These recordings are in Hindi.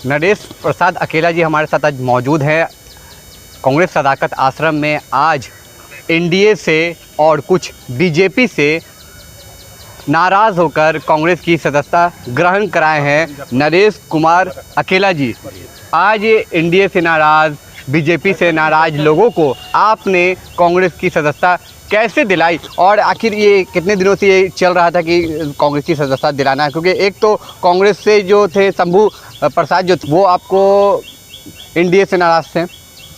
नरेश प्रसाद अकेला जी हमारे साथ आज मौजूद हैं कांग्रेस सदाकत आश्रम में। आज एनडीए से और कुछ बीजेपी से नाराज़ होकर कांग्रेस की सदस्यता ग्रहण कराए हैं नरेश कुमार अकेला जी। आज एनडीए से नाराज़, बीजेपी से नाराज़ लोगों को आपने कांग्रेस की सदस्यता कैसे दिलाई, और आखिर ये कितने दिनों से ये चल रहा था कि कांग्रेस की सदस्यता दिलाना है? क्योंकि एक तो कांग्रेस से जो थे शंभू प्रसाद जो वो आपको एनडीए से नाराज़ थे,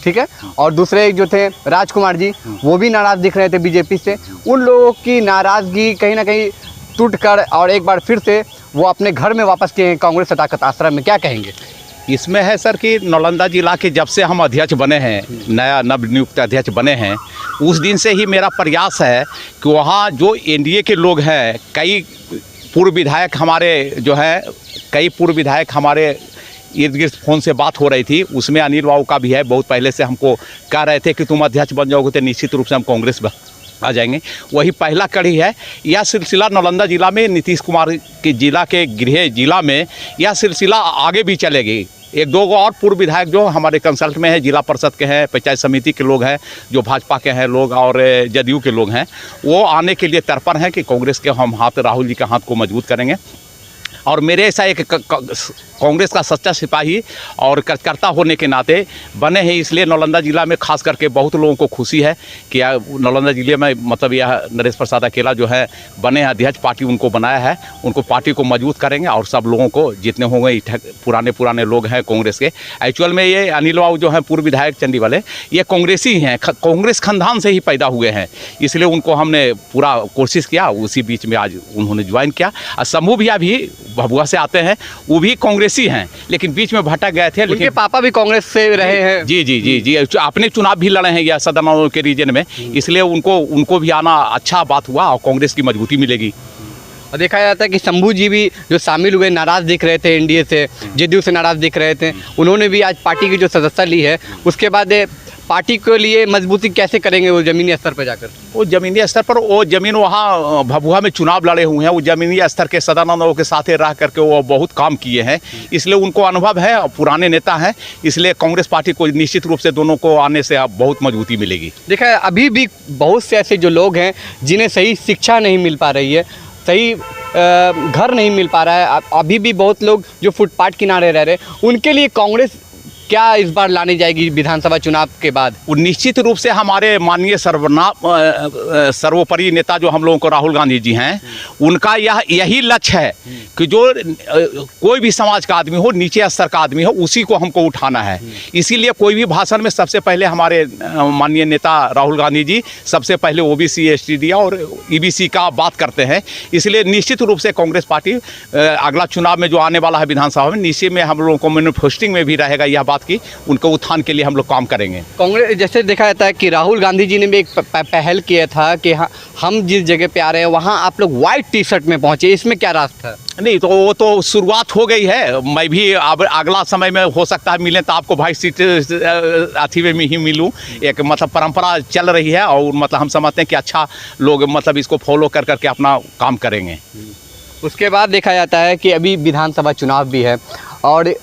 ठीक है, और दूसरे जो थे राजकुमार जी वो भी नाराज़ दिख रहे थे बीजेपी से। उन लोगों की नाराज़गी कहीं ना कहीं टूट कर और एक बार फिर से वो अपने घर में वापस किए हैं कांग्रेस सदाकत आश्रम में। क्या कहेंगे? इसमें है सर कि नालंदा जिला के जब से हम अध्यक्ष बने हैं, नया नवनियुक्त अध्यक्ष बने हैं, उस दिन से ही मेरा प्रयास है कि वहाँ जो एनडीए के लोग हैं, कई पूर्व विधायक हमारे इर्द गिर्द फ़ोन से बात हो रही थी, उसमें अनिल बाबू का भी है। बहुत पहले से हमको कह रहे थे कि तुम अध्यक्ष बन जाओगे तो निश्चित रूप से हम कांग्रेस आ जाएंगे। वही पहला कड़ी है। यह सिलसिला नालंदा जिला में नीतीश कुमार के जिला के गृह जिला में यह सिलसिला आगे भी चलेगी। एक दो और पूर्व विधायक जो हमारे कंसल्ट में है, जिला परिषद के हैं, पंचायत समिति के लोग हैं, जो भाजपा के हैं लोग और जदयू के लोग हैं, वो आने के लिए तत्पर हैं कि कांग्रेस के हम हाथ, राहुल जी के हाथ को मजबूत करेंगे। और मेरे ऐसा एक कांग्रेस का सच्चा सिपाही और कार्यकर्ता होने के नाते बने हैं, इसलिए नालंदा जिला में खास करके बहुत लोगों को खुशी है कि नालंदा जिले में मतलब यह नरेश प्रसाद अकेला जो है बने हैं अध्यक्ष। पार्टी उनको बनाया है, उनको पार्टी को मजबूत करेंगे और सब लोगों को जितने होंगे पुराने लोग हैं कांग्रेस के। एक्चुअल में ये अनिल बाबू जो हैं पूर्व विधायक चंडी वाले, ये कांग्रेसी हैं, कांग्रेस खानदान से ही पैदा हुए हैं, इसलिए उनको हमने पूरा कोशिश किया। उसी बीच में आज उन्होंने ज्वाइन किया। और शंभू भैया भी भभुआ से आते हैं, वो भी कांग्रेसी हैं, लेकिन बीच में भटक गए थे। उनके पापा भी कांग्रेस से रहे हैं। जी, अपने चुनाव भी लड़े हैं या सदन के रीजन में, इसलिए उनको भी आना अच्छा बात हुआ और कांग्रेस की मजबूती मिलेगी। और देखा जाता है कि शंभू जी भी जो शामिल हुए नाराज़ दिख रहे थे एनडीए से, जदयू से नाराज़ दिख रहे थे, उन्होंने भी आज पार्टी की जो सदस्यता ली है, उसके बाद पार्टी के लिए मजबूती कैसे करेंगे वो ज़मीनी स्तर पर जाकर? वो ज़मीनी स्तर पर वो ज़मीन वहाँ भभुआ में चुनाव लड़े हुए हैं, वो ज़मीनी स्तर के सदानंदों के साथ रह करके वो बहुत काम किए हैं, इसलिए उनको अनुभव है और पुराने नेता हैं, इसलिए कांग्रेस पार्टी को निश्चित रूप से दोनों को आने से अब बहुत मजबूती मिलेगी। देखा है अभी भी बहुत से ऐसे जो लोग हैं जिन्हें सही शिक्षा नहीं मिल पा रही है, सही घर नहीं मिल पा रहा है, अभी भी बहुत लोग जो फुटपाथ किनारे रह रहे हैं, उनके लिए कांग्रेस क्या इस बार लानी जाएगी विधानसभा चुनाव के बाद? वो निश्चित रूप से हमारे माननीय सर्वोपरि नेता जो हम लोगों को राहुल गांधी जी हैं, उनका यही लक्ष्य है कि जो कोई भी समाज का आदमी हो, नीचे स्तर का आदमी हो, उसी को हमको उठाना है। इसीलिए कोई भी भाषण में सबसे पहले हमारे माननीय नेता राहुल गांधी जी सबसे पहले ओबीसी, एसटी और ईबीसी का बात करते हैं। इसलिए निश्चित रूप से कांग्रेस पार्टी अगला चुनाव में जो आने वाला है विधानसभा में, निश्चित में हम लोगों को मैनिफेस्टोइंग में भी रहेगा यह बात की उनको उत्थान के लिए हम लोग काम करेंगे। कांग्रेस जैसे देखा जाता है कि राहुल गांधी जी ने भी एक पहल किया था कि हम जिस जगह पे आ रहे हैं वहाँ आप लोग व्हाइट टी शर्ट में पहुँचे, इसमें क्या राज था? नहीं तो वो तो शुरुआत हो गई है। मैं भी अब अगला समय में हो सकता है मिलें तो आपको भाई सीट अथी में ही मिलूँ। एक मतलब परंपरा चल रही है और मतलब हम समझते हैं कि अच्छा लोग मतलब इसको फॉलो कर करके अपना काम करेंगे। उसके बाद देखा जाता है कि अभी विधानसभा चुनाव भी है और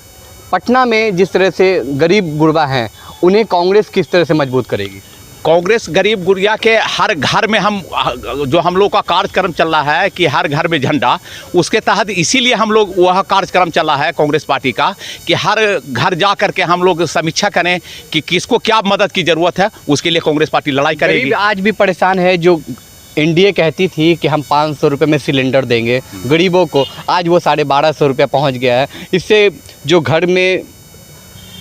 पटना में जिस तरह से गरीब गुरबा हैं उन्हें कांग्रेस किस तरह से मजबूत करेगी? कांग्रेस गरीब गुरिया के हर घर में हम लोग का कार्यक्रम चल रहा है कि हर घर में झंडा, उसके तहत इसीलिए हम लोग वह कार्यक्रम चला है कांग्रेस पार्टी का कि हर घर जा करके हम लोग समीक्षा करें कि किसको क्या मदद की ज़रूरत है, उसके लिए कांग्रेस पार्टी लड़ाई करेगी। आज भी परेशान है, जो एनडीए कहती थी कि हम 500 रुपये में सिलेंडर देंगे गरीबों को, आज वो 1250 रुपया पहुँच गया है। इससे जो घर में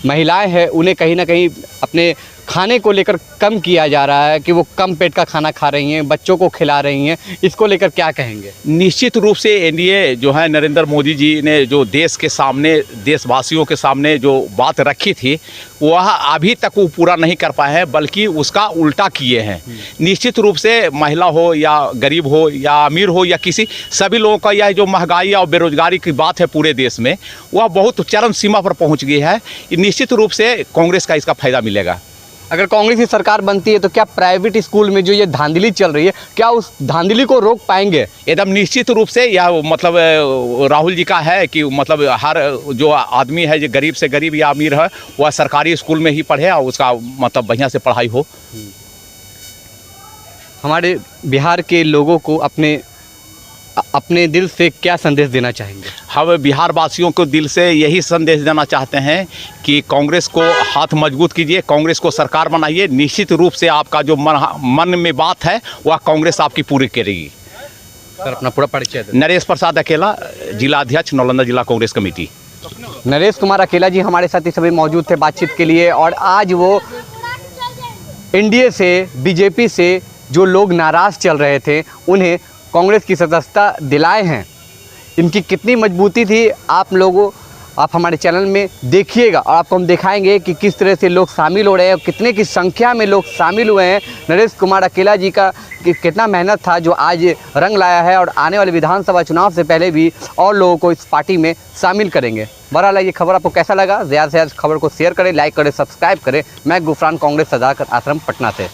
महिलाएं हैं उन्हें कहीं ना कहीं अपने खाने को लेकर कम किया जा रहा है कि वो कम पेट का खाना खा रही हैं, बच्चों को खिला रही हैं, इसको लेकर क्या कहेंगे? निश्चित रूप से एनडीए जो है नरेंद्र मोदी जी ने जो देश के सामने, देशवासियों के सामने जो बात रखी थी वह अभी तक वो पूरा नहीं कर पाए हैं, बल्कि उसका उल्टा किए हैं। निश्चित रूप से महिला हो या गरीब हो या अमीर हो या किसी, सभी लोगों का यह जो महंगाई और बेरोजगारी की बात है पूरे देश में, वह बहुत चरम सीमा पर पहुँच गई है। निश्चित रूप से कांग्रेस का इसका फायदा मिलेगा। अगर कांग्रेस की सरकार बनती है तो क्या प्राइवेट स्कूल में जो ये धांधली चल रही है, क्या उस धांधली को रोक पाएंगे? एकदम निश्चित रूप से यह मतलब राहुल जी का है कि मतलब हर जो आदमी है जो गरीब से गरीब या अमीर है वह सरकारी स्कूल में ही पढ़े और उसका मतलब बढ़िया से पढ़ाई हो। हमारे बिहार के लोगों को अपने दिल से क्या संदेश देना चाहेंगे? हम बिहार वासियों को दिल से यही संदेश देना चाहते हैं कि कांग्रेस को हाथ मजबूत कीजिए, कांग्रेस को सरकार बनाइए। निश्चित रूप से आपका जो मन में बात है वह कांग्रेस आपकी पूरी करेगी। सर अपना पूरा परिचय दें। नरेश प्रसाद अकेला, जिला अध्यक्ष नालंदा जिला कांग्रेस कमेटी। नरेश कुमार अकेला जी हमारे साथ इस समय मौजूद थे बातचीत के लिए। और आज वो एनडीए से, बीजेपी से जो लोग नाराज़ चल रहे थे उन्हें कांग्रेस की सदस्यता दिलाए हैं। इनकी कितनी मजबूती थी आप हमारे चैनल में देखिएगा और आपको हम दिखाएंगे कि किस तरह से लोग शामिल हो रहे हैं और कितने की संख्या में लोग शामिल हुए हैं। नरेश कुमार अकेला जी का कितना मेहनत था जो आज रंग लाया है और आने वाले विधानसभा चुनाव से पहले भी और लोगों को इस पार्टी में शामिल करेंगे। बहरहाल ये खबर आपको कैसा लगा? ज़्यादा से ज़्यादा खबर को शेयर करें, लाइक करें, सब्सक्राइब करें। मैं गुफरान, कांग्रेस सदाकत आश्रम, पटना से।